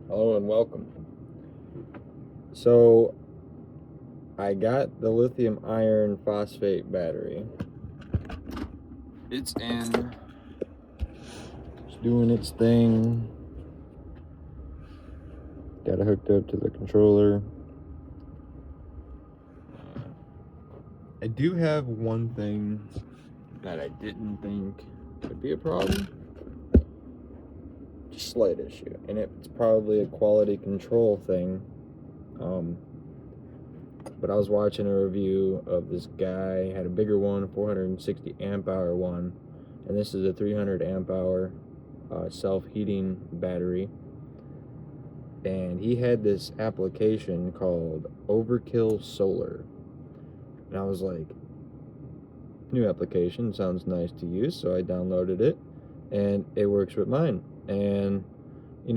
Hello and welcome. So, I got the lithium iron phosphate battery. It's in. It's doing its thing. Got it hooked up to the controller. I do have one thing that I didn't think could be a problem. Just a slight issue. And it's probably a quality control thing. But I was watching a review of this guy, had a bigger one, 460 amp hour one, and this is a 300 amp hour self-heating battery. And he had this application called Overkill Solar. And I was like, new application, sounds nice to use, so I downloaded it, and it works with mine. And,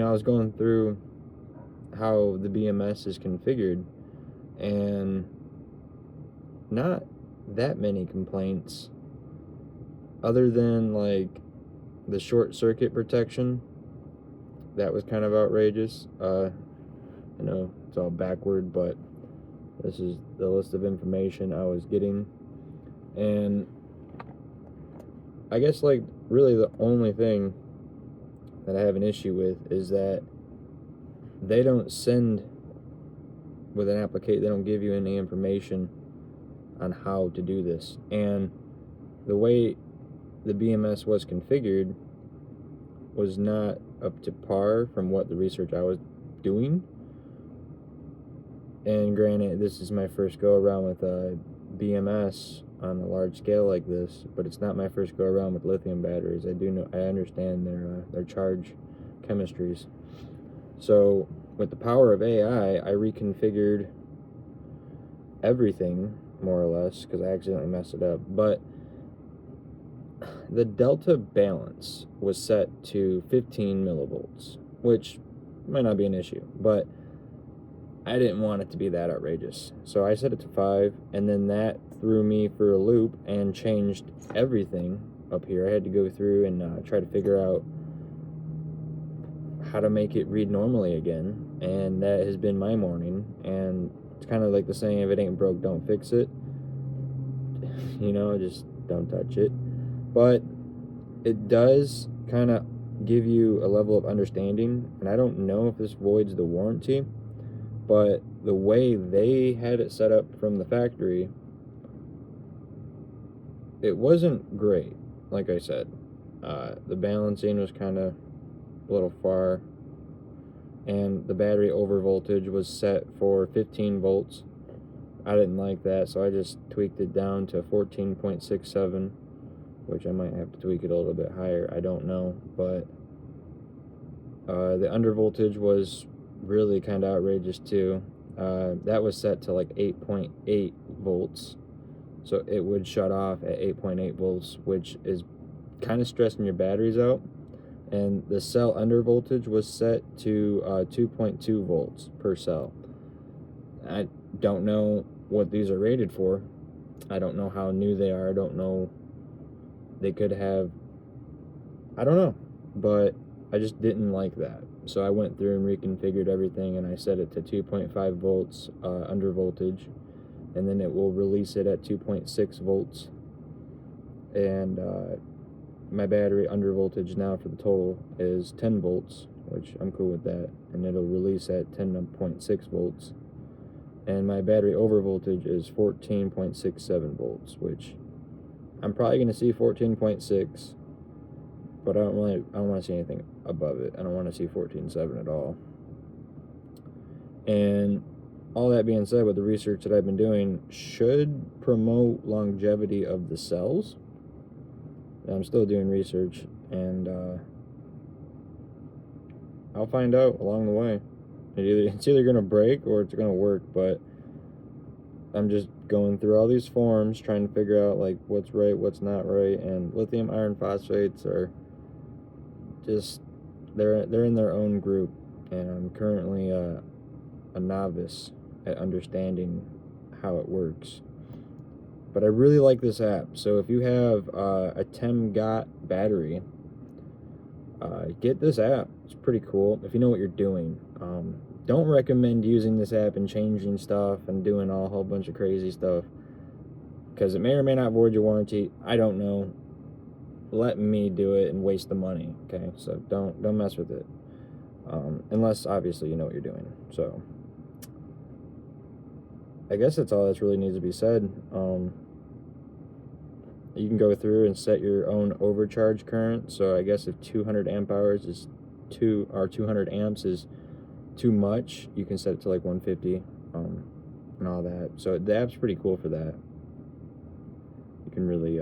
I was going through how the BMS is configured, and not that many complaints other than like the short circuit protection. That was kind of outrageous. It's all backward, but this is the list of information I was getting. And I guess like really the only thing that I have an issue with is that they don't send with an application, they don't give you any information on how to do this. And the way the BMS was configured was not up to par from what the research I was doing. And granted, this is my first go around with BMS on a large scale like this, but it's not my first go around with lithium batteries. I understand their charge chemistries. So with the power of AI, I reconfigured everything more or less because I accidentally messed it up. But the delta balance was set to 15 millivolts, which might not be an issue, but I didn't want it to be that outrageous. So I set it to 5, and then that threw me for a loop and changed everything up here. I had to go through and try to figure out how to make it read normally again, and that has been my morning. And it's kind of like the saying, if it ain't broke, don't fix it. Just don't touch it. But it does kind of give you a level of understanding, and I don't know if this voids the warranty, but the way they had it set up from the factory, it wasn't great. Like I said, the balancing was kind of a little far, and the battery over voltage was set for 15 volts. I didn't like that, so I just tweaked it down to 14.67, which I might have to tweak it a little bit higher. I don't know, but the under voltage was really kind of outrageous too. That was set to like 8.8 volts, so it would shut off at 8.8 volts, which is kind of stressing your batteries out. And the cell under voltage was set to 2.2 volts per cell. I don't know what these are rated for. I don't know how new they are. I don't know. They could have, I don't know, but I just didn't like that. So I went through and reconfigured everything, and I set it to 2.5 volts under voltage, and then it will release it at 2.6 volts. And my battery under voltage now for the total is 10 volts, which I'm cool with that, and it'll release at 10.6 volts. And my battery over voltage is 14.67 volts, which I'm probably going to see 14.6, but I don't want to see anything above it. I don't want to see 14.7 at all. And all that being said, with the research that I've been doing, should promote longevity of the cells. I'm still doing research, and I'll find out along the way. It's either going to break or it's going to work, but I'm just going through all these forums trying to figure out like what's right, what's not right. And lithium iron phosphates are just, they're in their own group, and I'm currently a novice at understanding how it works. But I really like this app. So if you have a Temgot battery, Get this app. It's pretty cool if you know what you're doing. Don't recommend using this app and changing stuff and doing a whole bunch of crazy stuff, because it may or may not void your warranty. I don't know. Let me do it and waste the money. Okay, so don't mess with it, unless obviously you know what you're doing. So I guess that's all that really needs to be said. You can go through and set your own overcharge current. So I guess if 200 amp hours is 200 amps is too much, you can set it to like 150, and all that. So the app's pretty cool for that. You can really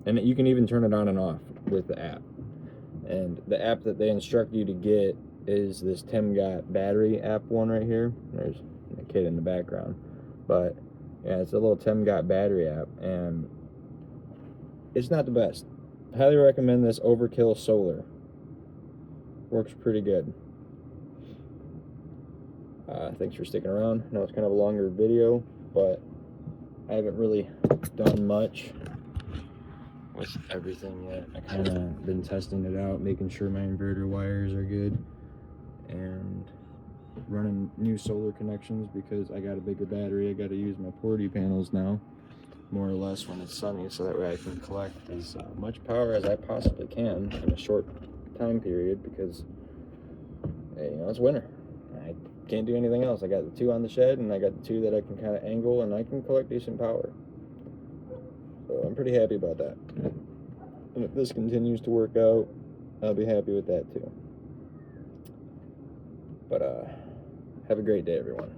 and you can even turn it on and off with the app. And the app that they instruct you to get is this Temgot battery app one right here. There's a kid in the background, but yeah, it's a little Temgot battery app, and it's not the best. Highly recommend this Overkill Solar. Works pretty good. Thanks for sticking around. I know it's kind of a longer video, but I haven't really done much with everything yet. I kind of been testing it out, making sure my inverter wires are good, and running new solar connections because I got a bigger battery. I got to use my 40 panels now, more or less, when it's sunny, so that way I can collect as much power as I possibly can in a short time period, because hey, you know, it's winter. I can't do anything else. I got the 2 on the shed, and I got the 2 that I can kind of angle, and I can collect decent power. So I'm pretty happy about that. And if this continues to work out, I'll be happy with that too. But have a great day, everyone.